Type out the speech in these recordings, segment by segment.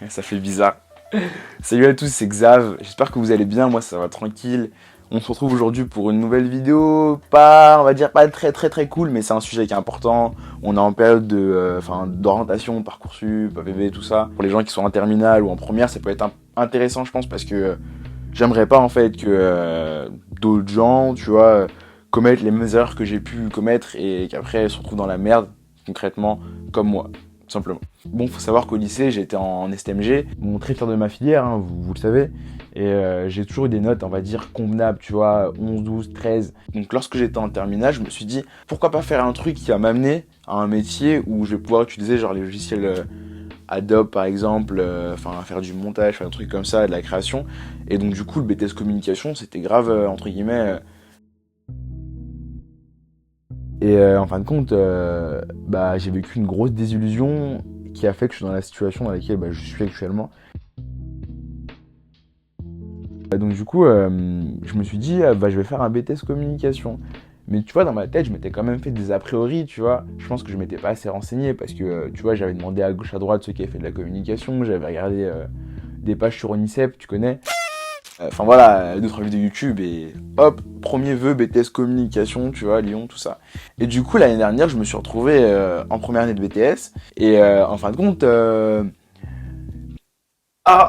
Ça fait bizarre. Salut à tous, c'est Xav. J'espère que vous allez bien, moi ça va tranquille. On se retrouve aujourd'hui pour une nouvelle vidéo, on va dire pas très cool, mais c'est un sujet qui est important. On est en période d'orientation, Parcoursup, APB, tout ça. Pour les gens qui sont en terminale ou en première, ça peut être intéressant, je pense, parce que j'aimerais pas en fait que d'autres gens, tu vois, commettent les mêmes erreurs que j'ai pu commettre et qu'après se retrouvent dans la merde, concrètement, comme moi. Simplement. Bon, faut savoir qu'au lycée, j'étais en STMG, bon, très fier de ma filière, hein, vous le savez, et j'ai toujours eu des notes, on va dire, convenables, tu vois, 11, 12, 13. Donc lorsque j'étais en terminale, je me suis dit, pourquoi pas faire un truc qui va m'amener à un métier où je vais pouvoir utiliser genre les logiciels Adobe par exemple, faire du montage, faire un truc comme ça, de la création. Et donc du coup, le BTS communication, c'était grave, entre guillemets... Et en fin de compte, j'ai vécu une grosse désillusion qui a fait que je suis dans la situation dans laquelle je suis actuellement. Donc du coup, je me suis dit, je vais faire un BTS communication. Mais tu vois, dans ma tête, je m'étais quand même fait des a priori, tu vois. Je pense que je m'étais pas assez renseigné parce que, tu vois, j'avais demandé à gauche à droite ceux qui avaient fait de la communication, j'avais regardé des pages sur Onicep, tu connais. Enfin voilà, 2-3 vidéos YouTube et hop, premier vœu BTS communication, tu vois, Lyon, tout ça. Et du coup, l'année dernière, je me suis retrouvé en première année de BTS et en fin de compte, je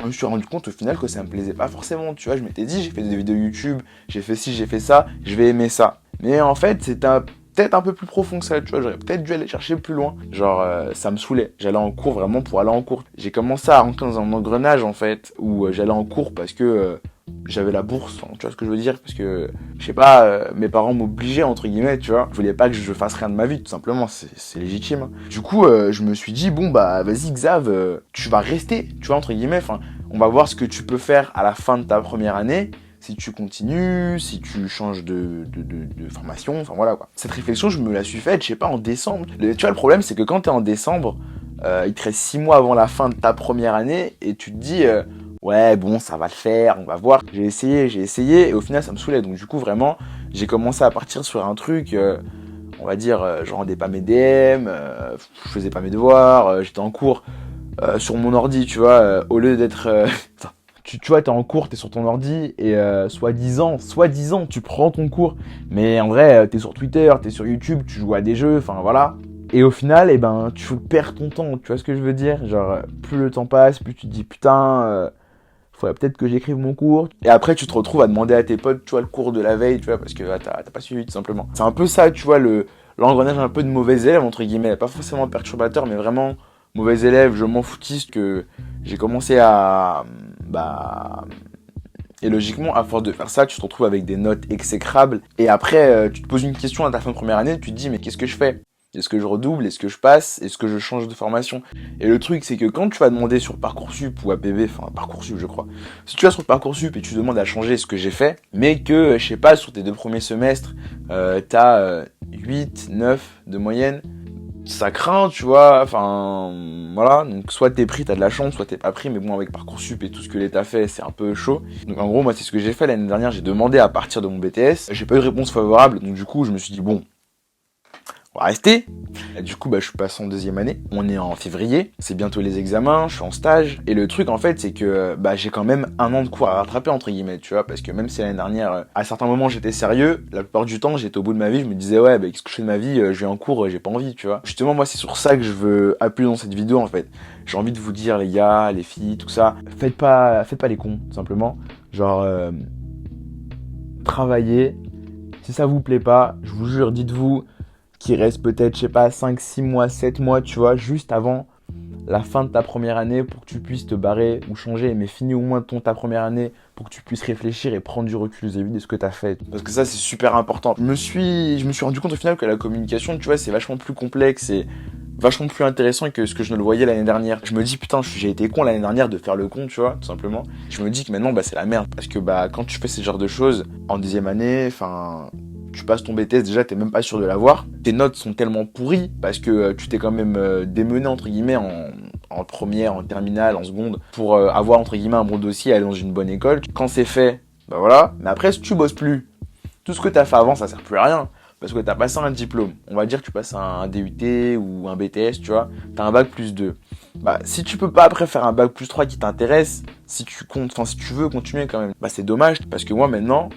me suis rendu compte au final que ça me plaisait pas forcément, tu vois. Je m'étais dit, j'ai fait des vidéos YouTube, j'ai fait ci, j'ai fait ça, je vais aimer ça. Mais en fait, c'était peut-être un peu plus profond que ça, tu vois, j'aurais peut-être dû aller chercher plus loin. Genre, ça me saoulait. J'allais en cours vraiment pour aller en cours. J'ai commencé à rentrer dans un engrenage, en fait, où j'allais en cours parce que j'avais la bourse, tu vois ce que je veux dire, parce que, je sais pas, mes parents m'obligeaient, entre guillemets, tu vois. Je voulais pas que je fasse rien de ma vie, tout simplement, c'est légitime. Hein. Du coup, je me suis dit, bon, vas-y, Xav, tu vas rester, tu vois, entre guillemets, on va voir ce que tu peux faire à la fin de ta première année, si tu continues, si tu changes de formation, enfin voilà quoi. Cette réflexion, je me la suis faite, je sais pas, en décembre. Tu vois, le problème, c'est que quand t'es en décembre, il te reste 6 mois avant la fin de ta première année, et tu te dis, ouais, bon, ça va le faire, on va voir. J'ai essayé, et au final, ça me saoulait. Donc du coup, vraiment, j'ai commencé à partir sur un truc, on va dire, je rendais pas mes DM, je faisais pas mes devoirs, j'étais en cours sur mon ordi, tu vois, au lieu d'être... Tu vois, t'es en cours, t'es sur ton ordi et soi-disant, tu prends ton cours. Mais en vrai, t'es sur Twitter, t'es sur YouTube, tu joues à des jeux, enfin voilà. Et au final, tu perds ton temps, tu vois ce que je veux dire? Genre, plus le temps passe, plus tu te dis putain, faudrait peut-être que j'écrive mon cours. Et après, tu te retrouves à demander à tes potes, tu vois, le cours de la veille, tu vois, parce que t'as pas suivi tout simplement. C'est un peu ça, tu vois, l'engrenage un peu de mauvais élève, entre guillemets. Pas forcément perturbateur, mais vraiment mauvais élève, je m'en foutiste que j'ai commencé à... Et logiquement, à force de faire ça, tu te retrouves avec des notes exécrables. Et après, tu te poses une question à ta fin de première année, tu te dis, mais qu'est-ce que je fais? Est-ce que je redouble? Est-ce que je passe? Est-ce que je change de formation? Et le truc, c'est que quand tu vas demander sur Parcoursup ou APB, enfin Parcoursup je crois, si tu vas sur Parcoursup et tu demandes à changer ce que j'ai fait, mais que, je sais pas, sur tes 2 premiers semestres, t'as 8, 9 de moyenne, ça craint, tu vois, voilà, donc soit t'es pris, t'as de la chance, soit t'es pas pris, mais bon, avec Parcoursup et tout ce que l'État fait, c'est un peu chaud. Donc en gros, moi, c'est ce que j'ai fait l'année dernière, j'ai demandé à partir de mon BTS, j'ai pas eu de réponse favorable, donc du coup, je me suis dit, bon, on va rester. Et du coup, je suis passé en 2e année. On est en février. C'est bientôt les examens. Je suis en stage. Et le truc, en fait, c'est que j'ai quand même 1 an de cours à rattraper, entre guillemets, tu vois. Parce que même si l'année dernière, à certains moments, j'étais sérieux, la plupart du temps, j'étais au bout de ma vie. Je me disais, ouais, qu'est-ce que je fais de ma vie? Je vais en cours, j'ai pas envie, tu vois. Justement, moi, c'est sur ça que je veux appuyer dans cette vidéo, en fait. J'ai envie de vous dire, les gars, les filles, tout ça, faites pas les cons, tout simplement. Genre, travaillez. Si ça vous plaît pas, je vous jure, dites-vous qu'il reste peut-être, je sais pas, 5, 6 mois, 7 mois, tu vois, juste avant la fin de ta première année pour que tu puisses te barrer ou changer, mais finis au moins ta première année pour que tu puisses réfléchir et prendre du recul vis-à-vis de ce que tu as fait. Parce que ça, c'est super important. Je me suis rendu compte au final que la communication, tu vois, c'est vachement plus complexe et vachement plus intéressant que ce que je ne le voyais l'année dernière. Je me dis, putain, j'ai été con l'année dernière de faire le con, tu vois, tout simplement. Je me dis que maintenant, c'est la merde. Parce que quand tu fais ce genre de choses, en 2e année, tu passes ton BTS, déjà t'es même pas sûr de l'avoir. Tes notes sont tellement pourries parce que tu t'es quand même démené entre guillemets en première, en terminale, en seconde pour avoir entre guillemets un bon dossier et aller dans une bonne école. Quand c'est fait, voilà. Mais après si tu bosses plus, tout ce que t'as fait avant ça sert plus à rien. parce que t'as passé un diplôme. On va dire que tu passes un DUT ou un BTS, tu vois. T'as un bac plus 2. Bah, si tu peux pas après faire un bac plus 3 qui t'intéresse, si tu veux continuer quand même, bah, c'est dommage, parce que moi, maintenant,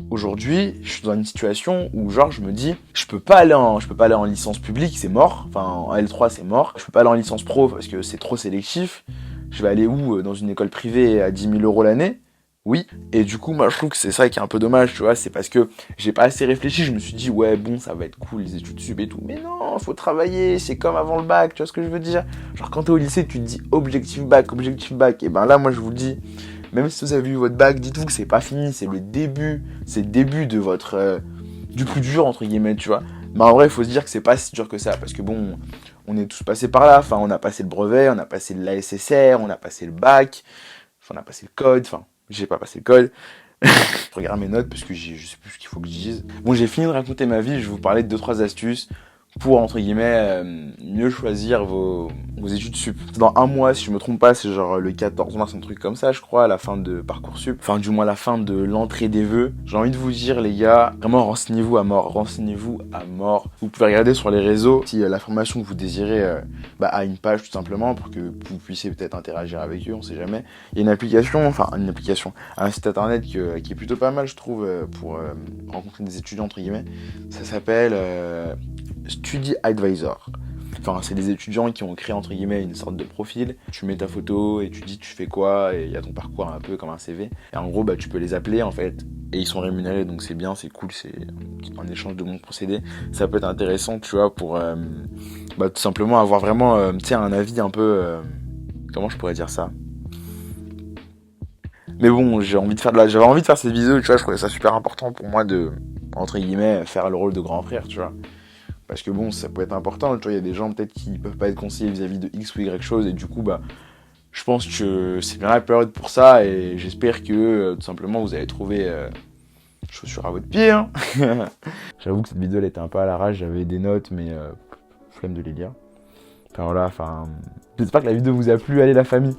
aujourd'hui, je suis dans une situation où genre je me dis je peux pas aller en licence publique, c'est mort. Enfin en L3 c'est mort. Je peux pas aller en licence pro parce que c'est trop sélectif. Je vais aller où? Dans une école privée à 10 000 euros l'année? Oui. Et du coup, moi je trouve que c'est ça qui est un peu dommage, tu vois, c'est parce que j'ai pas assez réfléchi, je me suis dit ouais bon ça va être cool les études sup et tout. Mais non, faut travailler, c'est comme avant le bac, tu vois ce que je veux dire? Genre quand t'es au lycée, tu te dis objectif bac, objectif bac. Et ben là moi je vous le dis, même si vous avez eu votre bac, dites-vous que c'est pas fini, c'est le début de votre du plus dur entre guillemets, tu vois. Mais en vrai, il faut se dire que c'est pas si dur que ça, parce que bon, on est tous passés par là. Enfin, on a passé le brevet, on a passé l'ASSR, on a passé le bac, enfin, on a passé le code. Enfin, j'ai pas passé le code. Je regarde mes notes parce que je sais plus ce qu'il faut que je dise. Bon, j'ai fini de raconter ma vie. Je vais vous parler de 2-3 astuces pour, entre guillemets, mieux choisir vos études sup. Dans un mois, si je me trompe pas, c'est genre le 14 mars, un truc comme ça, je crois, à la fin de Parcoursup. Enfin, du moins, la fin de l'entrée des vœux. J'ai envie de vous dire, les gars, vraiment, renseignez-vous à mort. Renseignez-vous à mort. Vous pouvez regarder sur les réseaux si la formation que vous désirez a une page, tout simplement, pour que vous puissiez peut-être interagir avec eux, on sait jamais. Il y a un site internet qui est plutôt pas mal, je trouve, pour rencontrer des étudiants, entre guillemets. Ça s'appelle Study Advisor. Enfin, c'est des étudiants qui ont créé, entre guillemets, une sorte de profil. Tu mets ta photo et tu dis tu fais quoi, et il y a ton parcours un peu comme un CV. Et en gros, bah, tu peux les appeler, en fait, et ils sont rémunérés, donc c'est bien, c'est cool, c'est un échange de bons procédés. Ça peut être intéressant, tu vois, pour tout simplement avoir vraiment, un avis un peu... comment je pourrais dire ça? Mais bon, j'avais envie de faire cette vidéo, tu vois, je trouvais ça super important pour moi de, entre guillemets, faire le rôle de grand frère, tu vois. Parce que bon, ça peut être important, tu vois, il y a des gens peut-être qui peuvent pas être conseillés vis-à-vis de X ou Y chose, et du coup, bah, je pense que c'est bien la période pour ça, et j'espère que, tout simplement, vous allez trouver chaussures à votre pied, hein. J'avoue que cette vidéo, elle était un peu à l'arrache, j'avais des notes, mais flemme de les lire. Enfin voilà, j'espère que la vidéo vous a plu, allez la famille.